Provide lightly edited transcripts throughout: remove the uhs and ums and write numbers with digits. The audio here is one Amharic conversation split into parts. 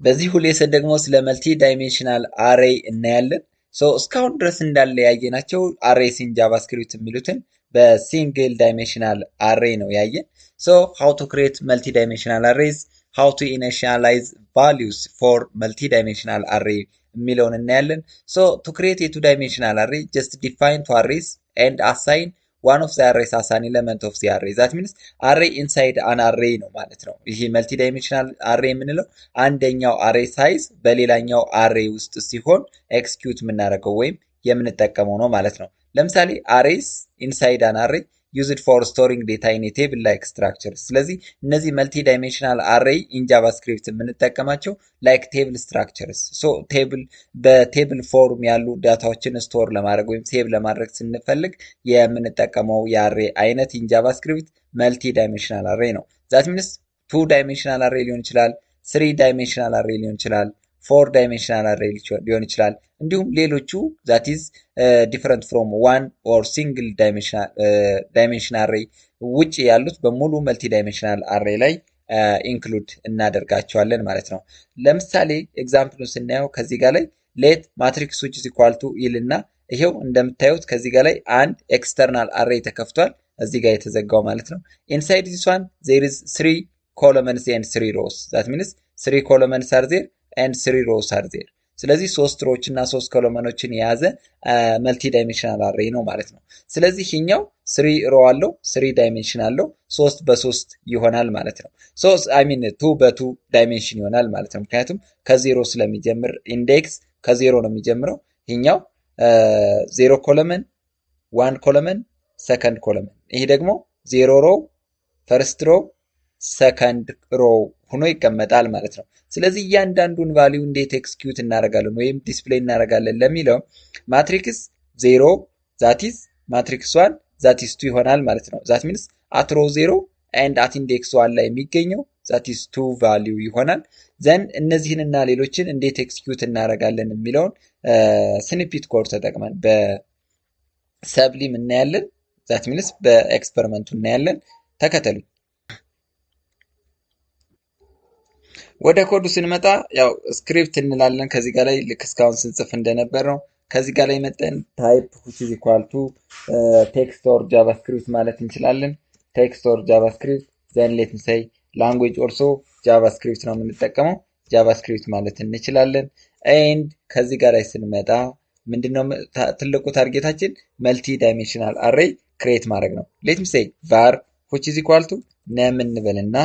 በዚህ ሌሰን ደግሞ ስለ መልቲ ዳይሜንሽናል አሬይ እናያለን። እስካሁን ድረስ እንዳለ ያየናቸው አሬይስ ኢን ጃቫስክሪፕት የሚሉትን በሲንግል ዳይሜንሽናል አሬይ ነው ያየን። ሃው ቱ ክሬት መልቲ ዳይሜንሽናል አሬይዝ፣ ሃው ቱ ኢኒሺያላይዝ ቫሊዩስ ፎር መልቲ ዳይሜንሽናል አሬይ የሚለውን እናያለን። ቱ ክሬት የቱ ዳይሜንሽናል አሬይ ጀስት ዲፋይን ቱ አሬይስ ኤንድ አሳይን ዋን ኦፍ ዘ አሬይስ አስ አን ኤለመንት ኦፍ ዘ አሬይ ዛት ሚንስ አሬይ ኢንሳይድ አን አሬይ ነው ማለት ነው። ይሄ መልቲ ዳይሜንሽናል አሬይ የምንለው አንደኛው አሬይ ሳይዝ በሌላኛው አሬይ ውስጥ ሲሆን ኤክስኪዩት የምናደርገው ወይም የምንጠቀመው ነው ማለት ነው። ለምሳሌ አሬይስ ኢንሳይድ አን አሬይ ዩዝድ ፎር ስቶሪንግ ዴታ ኢን ቴብል ላይክ ስትራክቸር። ስለዚህ እነዚህ መልቲ ዳይሜንሽናል አሬይ ኢን ጃቫስክሪፕት የምንጠቀማቸው ላይክ ቴብል ስትራክቸርስ በቴብል ፎርም ያሉ ዳታዎችን ስቶር ለማድረግ ወይም ሴቭ ለማድረግ ስንፈልግ የምንጠቀመው የአሬይ አይነት ኢን ጃቫስክሪፕት መልቲ ዳይሜንሽናል አሬይ ነው። ዛት ሚንስ 2 ዳይሜንሽናል አሬይ ሊሆን ይችላል፣ 3 ዳይሜንሽናል አሬይ ሊሆን ይችላል፣ 4 ዳይሜንሽናል አሬይ ሊሆን ይችላል። እንዲሁም ሌሎቹ ዛት ኢዝ ዲፈረንት ፍሮም ዋን ኦር ሲንግል ዳይሜንሽናል አሬይ ውጭ ያሉት በሙሉ መልቲ ዳይሜንሽናል አሬይ ላይ ኢንክሉድ እናደርጋቸዋለን ማለት ነው። ለምሳሌ ኤግዛምፕሉን ስናየው ከዚህ ጋር ላይ ሌት ማትሪክስ ዊች ኢዝ ኢኳል ቱ ይልና ይሄው እንደምታዩት ከዚህ ጋር ላይ አንድ ኤክስተርናል አሬይ ተከፍቷል፣ እዚህ ጋር የተዘጋው ማለት ነው። ኢንሳይድ ዚስ ዋን ዜር ኢዝ 3 columns and 3 rows that means 3 columns are there and 3 rows are there። ስለዚህ 3 ሮዎች እና 3 ኮለመኖችን የያዘ መልቲ ዳይሜንሽናል አሬይ ነው ማለት ነው። ስለዚህ ይሄኛው 3 ሮ አለው፣ 3 ዳይሜንሽን አለው፣ 3 በ3 ይሆናል ማለት ነው። 2 በ2 ዳይሜንሽን ይሆናል ማለት ነው። ምክንያቱም ከዜሮ ስለሚጀምር ኢንዴክስ ከዜሮ ነው የሚጀምረው። ይሄኛው 0 ኮለመን፣ 1 ኮለመን፣ ሰከንድ ኮለመን። ይሄ ደግሞ 0 ሮ፣ ፈርስት ሮ፣ ሰከንድ ሮ ሆኖ ይቀመጣል ማለት ነው። ስለዚህ እያንዳንዱን ቫሊዩ እንዴት ኤክስኪዩት እናደርጋለን ወይም ዲስፕሌይ እናደርጋለን ለሚለው ማትሪክስ 0 ዛቲስ ማትሪክስ 1 ዛቲስ 2 ይሆናል ማለት ነው። ዛት ሚንስ አት ሮ 0 ኤንድ አት ኢንዴክስ 1 ላይ የሚገኘው ዛቲስ 2 ቫሊዩ ይሆናል። ዘን እነዚህንና ሌሎችን እንዴት ኤክስኪዩት እናደርጋለን የሚለውን ስኒፒት ኮድ ተጠቅመን በሰብሊም እናያለን። ዛት ሚንስ በኤክስፐሪመንቱ እናያለን። ተከተሉ። ወደ ኮዱ ስንመጣ ያው ስክሪፕት እንላለን ከዚህ ጋር ላይ ልክ እስካሁን ስንጽፍ እንደነበር ነው። ከዚህ ጋር ላይ መጠን ታይፕ which is equal to text or javascript ማለት እንችላለን። text or javascript then let me say language also javascript ነው የምንጠቀመው፣ javascript ማለት እንችላለን። and ከዚህ ጋር ላይ ስንመጣ ምንድነው ትልቁ ታርጌታችን መልቲ ዳይሜንሽናል አሬይ ክሬት ማድረግ ነው። let me say var which is equal to name እንበልና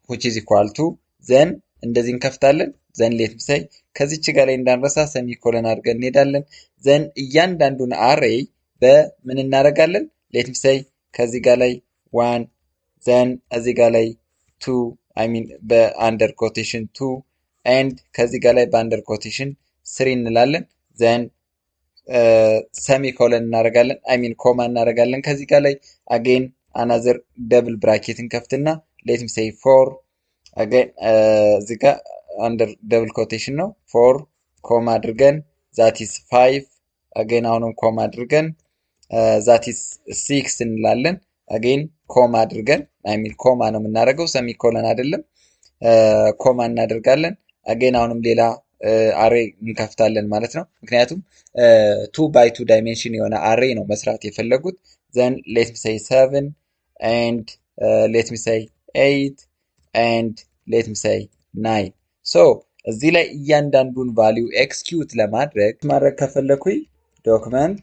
which is equal to then እንደዚህ እንከፍታለን። ዘን ሌት ምሳይ ከዚች ጋር ላይ እንዳንረሳ ሰሚኮለን አድርገን እንሄዳለን። ዘን እያንዳንዱን አሬይ በምን እናደርጋለን? ሌት ምሳይ ከዚህ ጋር ላይ 1 ዘን እዚህ ጋር ላይ 2 አይ ሚን በአንደር ኮቴሽን 2 ኤንድ ከዚህ ጋር ላይ በአንደር ኮቴሽን 3 እንላለን። ዘን ሰሚኮለን እናደርጋለን፣ አይ ሚን ኮማ እናደርጋለን። ከዚህ ጋር ላይ አጌን አናዘር ደብል ብራኬት እንከፍትና ሌት ምሳይ 4 አገን እዚህ ጋር አንደር ደብል ኮቴሽን ነው 4 ኮማ አድርገን ዛቲስ 5 አገን አሁንም ኮማ አድርገን ዛቲስ 6 እንላለን። አገን ኮማ አድርገን አይ ሚን ኮማ ነው የምናደርገው ሰሚኮለን አይደለም። ኮማ እናደርጋለን። አገን አሁንም ሌላ አሬይ እንከፍታለን ማለት ነው። ምክንያቱም 2 ባይ 2 ዳይሜንሽን የሆነ አሬይ ነው መስራት የፈለጉት። ዘን ሌት ሚ ሴይ 7 ኤንድ ሌት ሚ ሴይ 8 and let me say 9 so እዚህ ላይ እያንዳንዱን ቫልዩ ኤክስኪዩት ለማድረግ ከፈለኩኝ ዶክመንት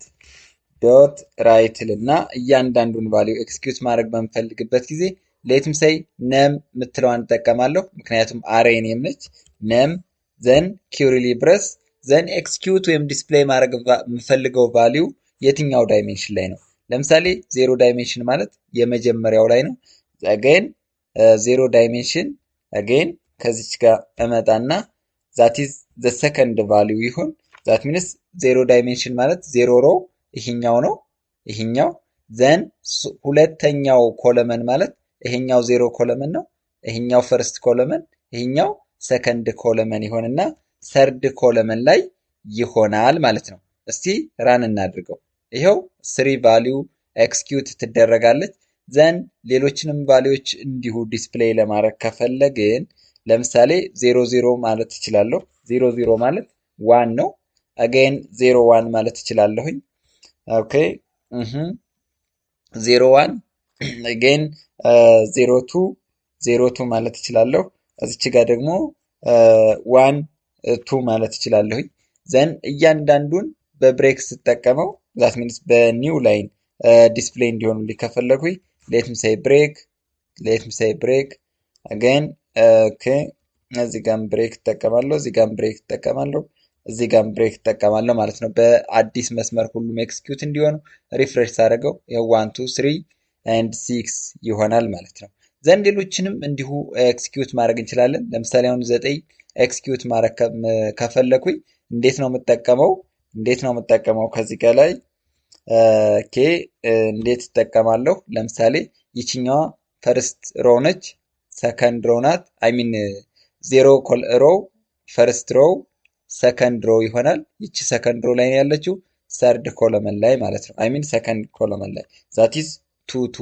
ዶት ራይት ልና እያንዳንዱን ቫልዩ ኤክስኪዩት ማድረግ በምፈልግበት ጊዜ let me say name ምትለዋን እጠቀማለሁ። ምክንያቱም አሬይ ኔም ነች። name then curly brace then execute ወይም ዲስፕሌይ ማድረግ የምፈልገው ቫልዩ የትኛው ዳይሜንሽን ላይ ነው። ለምሳሌ 0 ዳይሜንሽን ማለት የመጀመሪያው ላይ ነው። again 0 ዳይሜንሽን አጌን ከዚች ጋር እመጣና ዛት ኢዝ ዘ ሰከንድ ቫልዩ ይሁን። ዛት ሚንስ 0 ዳይሜንሽን ማለት 0 ሮ ይሄኛው ነው፣ ይሄኛው ዘን ሁለተኛው ኮለመን ማለት ይሄኛው 0 ኮለመን ነው፣ ይሄኛው ፈርስት ኮለመን፣ ይሄኛው ሰከንድ ኮለመን ይሆንና ሰርድ ኮለመን ላይ ይሆናል ማለት ነው። እስቲ ራን እናድርገው። ይሄው 3 ቫልዩ ኤክስኪዩት ትደረጋለች። ዘን ሌሎችንም ቫልዩዎች እንዲሁ ዲስፕሌይ ለማድረግ ከፈለግን ለምሳሌ 00 ማለት እችላለሁ። 00 ማለት 1 ነው። አገን 01 ማለት እችላለሁኝ። ኦኬ 01 አገን 02 02 ማለት እችላለሁ። እዚች ጋር ደግሞ 1 2 ማለት እችላለሁኝ። ዘን እያንዳንዱን በብሬክ ስጠቀመው ዛት ሚንስ በኒው ላይን ዲስፕሌይ እንዲሆኑ ሊከፈለጉኝ ሌትም ሳይ ብሬክ አገን ኦኬ እዚህ ጋም ብሬክ እጠቀማለሁ፣ እዚህ ጋም ብሬክ እጠቀማለሁ፣ እዚህ ጋም ብሬክ እጠቀማለሁ ማለት ነው። በአዲስ መስመር ሁሉም ኤክስኪዩት እንዲሆኑ ሪፍሬሽ ሳደርገው የ1 2 3 ኤንድ 6 ይሆናል ማለት ነው። ዘንድ ሌሎችንም እንዲሁ ኤክስኪዩት ማድረግ እንችላለን። ለምሳሌ አሁን 9 ኤክስኪዩት ማድረግ ከፈለኩኝ እንዴት ነው የምጠቀመው? ከዚህ ጋር ላይ ኦኬ እንዴት እጠቀማለሁ? ለምሳሌ ይችኛዋ ፈርስት ሮው ነች፣ ሰከንድ ሮው ናት። አይ ሚን ዜሮ ሮው ፈርስት ሮው ሰከንድ ሮው ይሆናል። ይቺ ሰከንድ ሮው ላይ ነው ያለችው፣ ሰርድ ኮለመን ላይ ማለት ነው። አይ ሚን ሰከንድ ኮለመን ላይ ዛቲዝ ቱ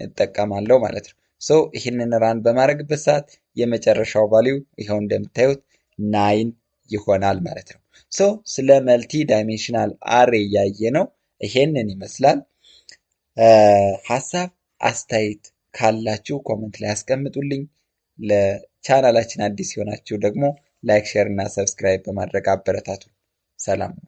እጠቀማለሁ ማለት ነው። ሶ ይህንን ራን በማድረግበት ሰዓት የመጨረሻው ቫሊው ይኸው እንደምታዩት 9 ይሆናል ማለት ነው። ሶ ስለ መልቲ ዳይሜንሽናል አሬ ያየ ነው ይሄንን ይመስላል። ሀሳብ አስተያየት ካላችሁ ኮመንት ላይ አስቀምጡልኝ። ለቻናላችን አዲስ የሆናችሁ ደግሞ ላይክ፣ ሼር እና ሰብስክራይብ በማድረግ አበረታቱ። ሰላም ነው።